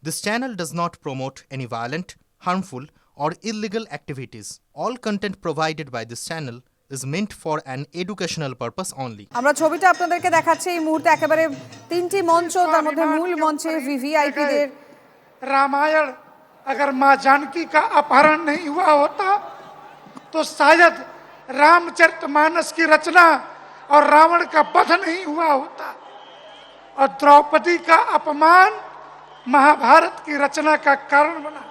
This channel does not promote any violent, harmful, or illegal activities. All content provided by this channel is meant for an educational purpose only. আমরা ছবিটা আপনাদেরকে দেখাচ্ছি এই মুহূর্তে একেবারে তিনটি মঞ্চ, তার মধ্যে মূল মঞ্চে ভিভিআইপিদের। रामायण अगर माँ जानकी का अपहरण नहीं हुआ होता तो शायद रामचरितमानस की रचना और रावण का वध नहीं हुआ होता, और द्रौपदी का अपमान महाभारत की रचना का कारण बना।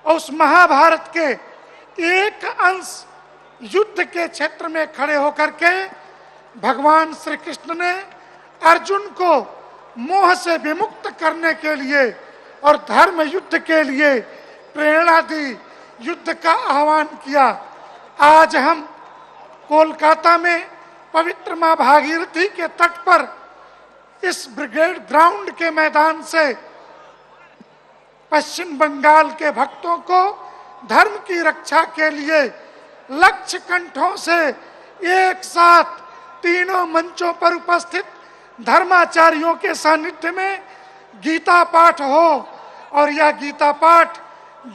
और उस महाभारत के एक अंश युद्ध के क्षेत्र में खड़े होकर के भगवान श्री कृष्ण ने अर्जुन को मोह से विमुक्त करने के लिए और धर्म युद्ध के लिए प्रेरणा दी, युद्ध का आह्वान किया। आज हम कोलकाता में पवित्र मां भागीरथी के तट पर इस ब्रिगेड ग्राउंड के मैदान से पश्चिम बंगाल के भक्तों को धर्म की रक्षा के लिए लक्ष्य कंठों से एक साथ तीनों मंचों पर उपस्थित धर्माचार्यों के सानिध्य में गीता पाठ हो, और यह गीता पाठ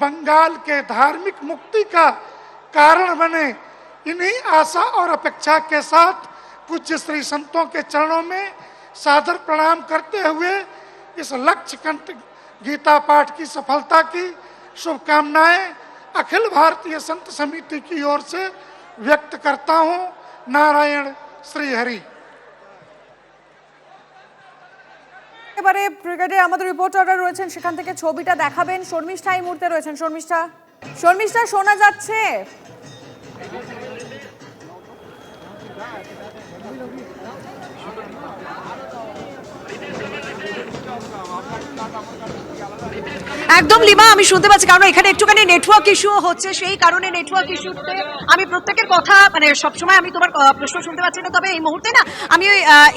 बंगाल के धार्मिक मुक्ति का कारण बने। इन्हीं आशा और अपेक्षा के साथ पूज्य श्री संतों के चरणों में सादर प्रणाम करते हुए इस लक्ष्य कंठ गीता पाठ की सफलता की शुभकामनाएं अखिल भारतीय संत समिति की ओर से व्यक्त करता हूं। नारायण श्री हरि। এবারে ব্রিগেডের আমাদের রিপোর্টাররা রয়েছেন, সেখান থেকে ছবিটা দেখাবেন। শর্মিষ্ঠা এই মুহূর্তে রয়েছেন। শর্মিষ্ঠা শোনা যাচ্ছে? একদম লিমা, আমি শুনতে পাচ্ছি, কারণ এখানে একটুখানি নেটওয়ার্ক ইস্যু হচ্ছে, সেই কারণে নেটওয়ার্ক ইস্যুতে আমি প্রত্যেকের কথা মানে সবসময় আমি তোমার প্রশ্ন শুনতে পাচ্ছি না। তবে এই মুহূর্তে না আমি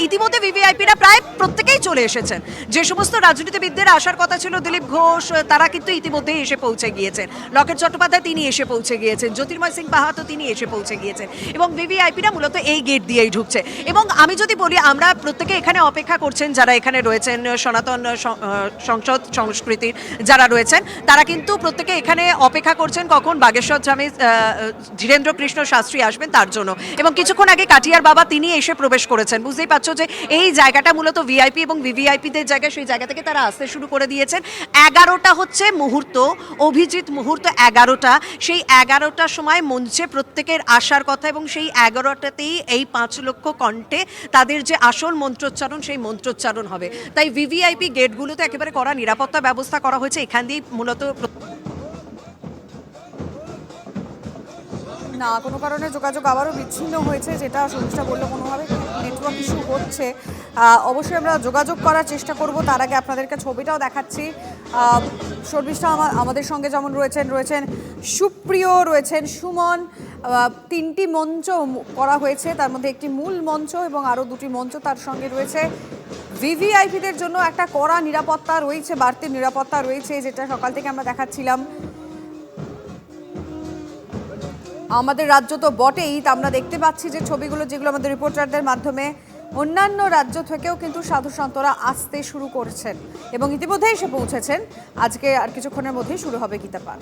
ইতিমধ্যে ভিভিআইপিরা প্রায় প্রত্যেকেই চলে এসেছেন। যে সমস্ত রাজনীতিবিদদের আসার কথা ছিল, দিলীপ ঘোষ, তারা কিন্তু ইতিমধ্যেই এসে পৌঁছে গিয়েছেন। লকেট চট্টোপাধ্যায় তিনি এসে পৌঁছে গিয়েছেন, জ্যোতির্ময় সিং পাহাতো তিনি এসে পৌঁছে গিয়েছেন, এবং ভিভিআইপিরা মূলত এই গেট দিয়েই ঢুকছে। এবং আমি যদি বলি, আমরা প্রত্যেকে এখানে অপেক্ষা করছেন, যারা এখানে রয়েছেন সনাতন সংসদ সংস্কৃতির যারা রয়েছেন, তারা কিন্তু প্রত্যেকে এখানে অপেক্ষা করছেন কখন বাগেশ্বর ধামে ধীরেন্দ্র কৃষ্ণ শাস্ত্রী আসবেন তার জন্য। এবং কিছুক্ষণ আগে কাটিয়ার বাবা তিনি এসে প্রবেশ করেছেন। বুঝতেই পারছো যে এই জায়গাটা মূলত ভিআইপি এবং ভিভিআইপিদের জায়গা, সেই জায়গা থেকে তারা আসতে শুরু করে দিয়েছেন। 11টা হচ্ছে মুহূর্ত, অভিজিৎ মুহূর্ত 11টা। সেই 11টার সময় মঞ্চে প্রত্যেকের আসার কথা, এবং সেই 11টাতেই এই 5 লক্ষ কণ্ঠে তাদের যে আসল মন্ত্রোচ্চারণ, সেই মন্ত্রোচ্চারণ হবে। তাই ভিভিআইপি গেটগুলোতে একেবারে কড়া নিরাপত্তা ব্যবস্থা করা হয়েছে। এখান দিয়ে মূলত না কোনো কারণে যোগাযোগ আবারও বিচ্ছিন্ন হয়েছে, যেটা শর্মিষ্ঠা বললো কোনোভাবে নেটওয়ার্ক ইস্যু হচ্ছে। অবশ্যই আমরা যোগাযোগ করার চেষ্টা করব। তার আগে আপনাদেরকে ছবিটাও দেখাচ্ছি। শর্মিষ্ঠা আমাদের সঙ্গে যেমন রয়েছেন সুপ্রিয়, রয়েছেন সুমন। 3টি মঞ্চ করা হয়েছে, তার মধ্যে একটি মূল মঞ্চ এবং আরও 2টি মঞ্চ তার সঙ্গে রয়েছে। ভিভিআইপিদের জন্য একটা কড়া নিরাপত্তা রয়েছে, বাড়তি নিরাপত্তা রয়েছে, যেটা সকাল থেকে আমরা দেখাচ্ছিলাম। আমাদের রাজ্য তো বটেই, তা আমরা দেখতে পাচ্ছি যে ছবিগুলো যেগুলো আমাদের রিপোর্টারদের মাধ্যমে অন্যান্য রাজ্য থেকেও কিন্তু সাধু সন্তরা আসতে শুরু করছেন এবং ইতিমধ্যেই এসে পৌঁছেছেন। আজকে আর কিছুক্ষণের মধ্যেই শুরু হবে গীতা পাঠ।